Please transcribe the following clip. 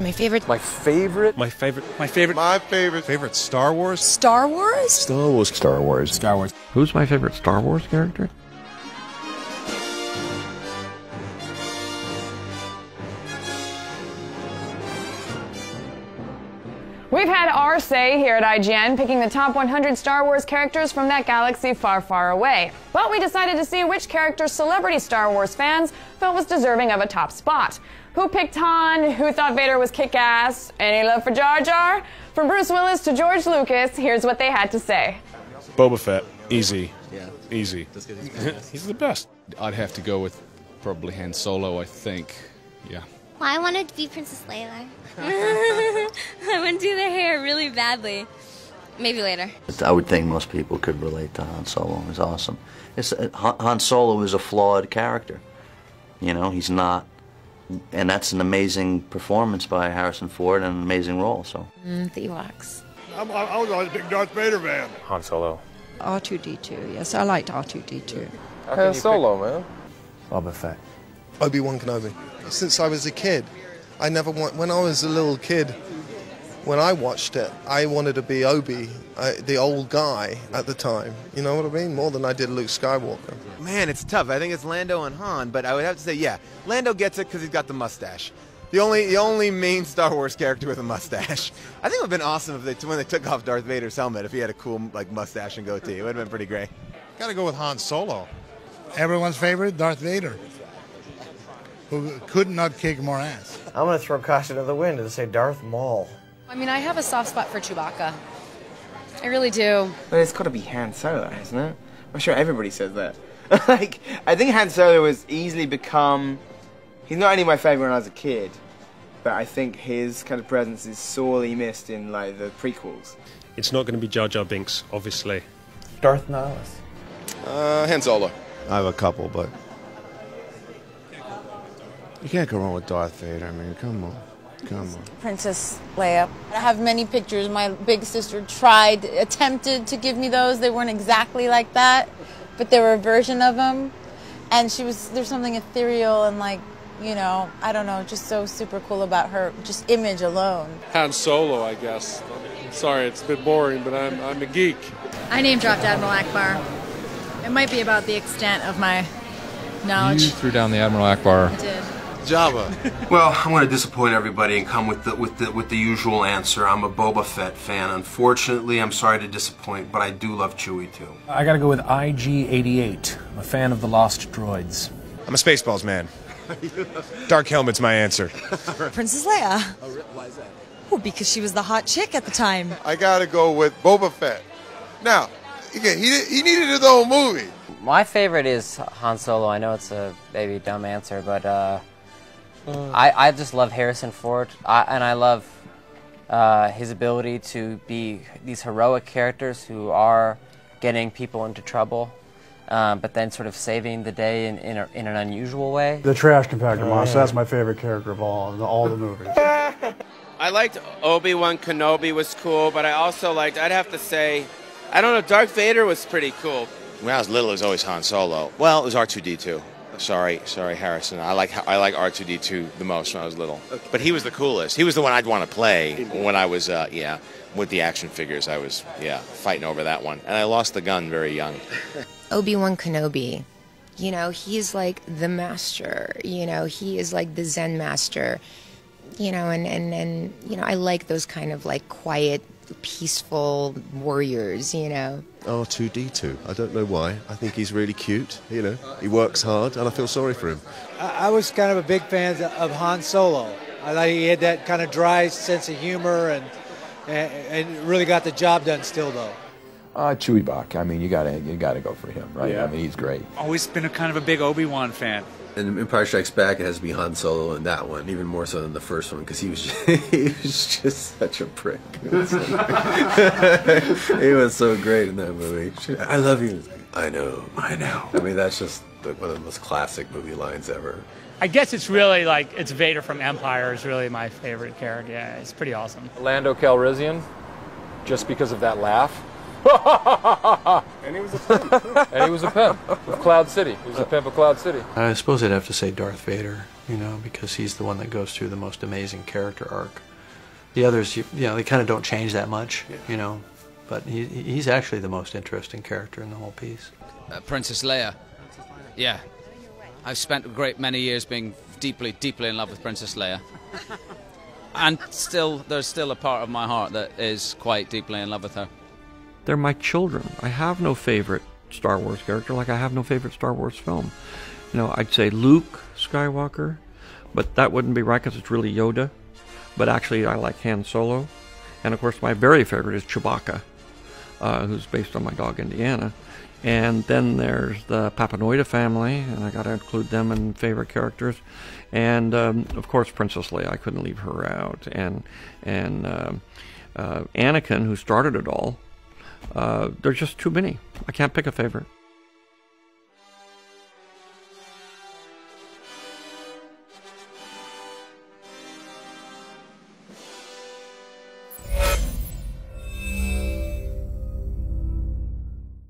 My favorite. My favorite. My favorite. My favorite. My favorite. Favorite Star Wars? Star Wars? Star Wars. Star Wars. Star Wars. Who's my favorite Star Wars character? We've had our say here at IGN, picking the top 100 Star Wars characters from that galaxy far, far away. But we decided to see which character celebrity Star Wars fans felt was deserving of a top spot. Who picked Han? Who thought Vader was kick-ass? Any love for Jar Jar? From Bruce Willis to George Lucas, here's what they had to say. Boba Fett. Easy. Yeah. Easy. He's the best. I'd have to go with probably Han Solo, I think. Yeah. Well, I wanted to be Princess Leia. I want to do the hair really badly. Maybe later. I would think most people could relate to Han Solo. He's awesome. Han Solo is a flawed character. You know, he's not, and that's an amazing performance by Harrison Ford and an amazing role. So. The Ewoks. I was always a big Darth Vader fan. Han Solo. R2-D2, yes, I liked R2-D2. Han Solo, man. Boba Fett. Obi-Wan Kenobi. Since I was a kid, I never when I was a little kid, when I watched it, I wanted to be Obi, the old guy at the time. You know what I mean? More than I did Luke Skywalker. Man, it's tough. I think it's Lando and Han, but I would have to say, yeah, Lando gets it because he's got the mustache. The only main Star Wars character with a mustache. I think it would have been awesome if when they took off Darth Vader's helmet, if he had a cool mustache and goatee. It would have been pretty great. Got to go with Han Solo. Everyone's favorite, Darth Vader, who could not kick more ass. I'm going to throw caution to the wind and say Darth Maul. I mean, I have a soft spot for Chewbacca. I really do. But it's got to be Han Solo, isn't it? I'm sure everybody says that. Like, I think Han Solo has easily become... He's not only my favorite when I was a kid, but I think his kind of presence is sorely missed in, like, the prequels. It's not going to be Jar Jar Binks, obviously. Darth Nihilus. Han Solo. I have a couple, but you can't go wrong with Darth Vader. I mean, come on. Princess Leia. I have many pictures. My big sister attempted to give me those. They weren't exactly like that, but they were a version of them. And there's something ethereal and like, you know, I don't know, just so super cool about her, just image alone. Han Solo, I guess. Sorry, it's a bit boring, but I'm a geek. I name dropped Admiral Akbar. It might be about the extent of my knowledge. You threw down the Admiral Akbar. I did. Jabba. Well, I'm going to disappoint everybody and come with the usual answer. I'm a Boba Fett fan. Unfortunately, I'm sorry to disappoint, but I do love Chewie too. I got to go with IG-88. I'm a fan of the Lost Droids. I'm a Spaceballs man. Dark Helmet's my answer. Princess Leia. Why is that? Oh, because she was the hot chick at the time. I got to go with Boba Fett. Now, again, he needed his own movie. My favorite is Han Solo. I know it's a maybe dumb answer, but I just love Harrison Ford, and I love his ability to be these heroic characters who are getting people into trouble, but then sort of saving the day in an unusual way. The trash compactor monster, that's my favorite character of all the movies. I liked Obi-Wan Kenobi was cool, but I also liked, I'd have to say, I don't know, Darth Vader was pretty cool. When I was little, it was always Han Solo. Well, it was R2-D2. Sorry, Harrison. I like R2-D2 the most when I was little. Okay. But he was the coolest. He was the one I'd want to play when I was, with the action figures. I was, fighting over that one. And I lost the gun very young. Obi-Wan Kenobi. You know, he's like the master. You know, he is like the Zen master. You know, and you know, I like those kind of like quiet, peaceful warriors, you know. R2-D2. I don't know why. I think he's really cute, you know. He works hard, and I feel sorry for him. I was kind of a big fan of Han Solo. I thought he had that kind of dry sense of humor and really got the job done still, though. Chewie Bach. I mean, you gotta go for him, right? Yeah. I mean, he's great. Always been a kind of a big Obi-Wan fan. In Empire Strikes Back, it has to be Han Solo in that one, even more so than the first one, because he was just such a prick. He was so great in that movie. I love you. I know. I mean, that's just one of the most classic movie lines ever. I guess it's really like, it's Vader from Empire is really my favorite character. Yeah, it's pretty awesome. Lando Calrissian, just because of that laugh. And he was a pimp. And he was a pimp of Cloud City. He was a pimp of Cloud City. I suppose I'd have to say Darth Vader, you know, because he's the one that goes through the most amazing character arc. The others, you know, they kind of don't change that much, you know, but he's actually the most interesting character in the whole piece. Princess Leia. Yeah. I've spent a great many years being deeply, deeply in love with Princess Leia. And still, there's still a part of my heart that is quite deeply in love with her. They're my children. I have no favorite Star Wars character like I have no favorite Star Wars film. You know, I'd say Luke Skywalker, but that wouldn't be right because it's really Yoda. But actually, I like Han Solo. And of course, my very favorite is Chewbacca, who's based on my dog Indiana. And then there's the Papanoida family, and I got to include them in favorite characters. And of course, Princess Leia, I couldn't leave her out. And Anakin, who started it all. There's just too many. I can't pick a favorite.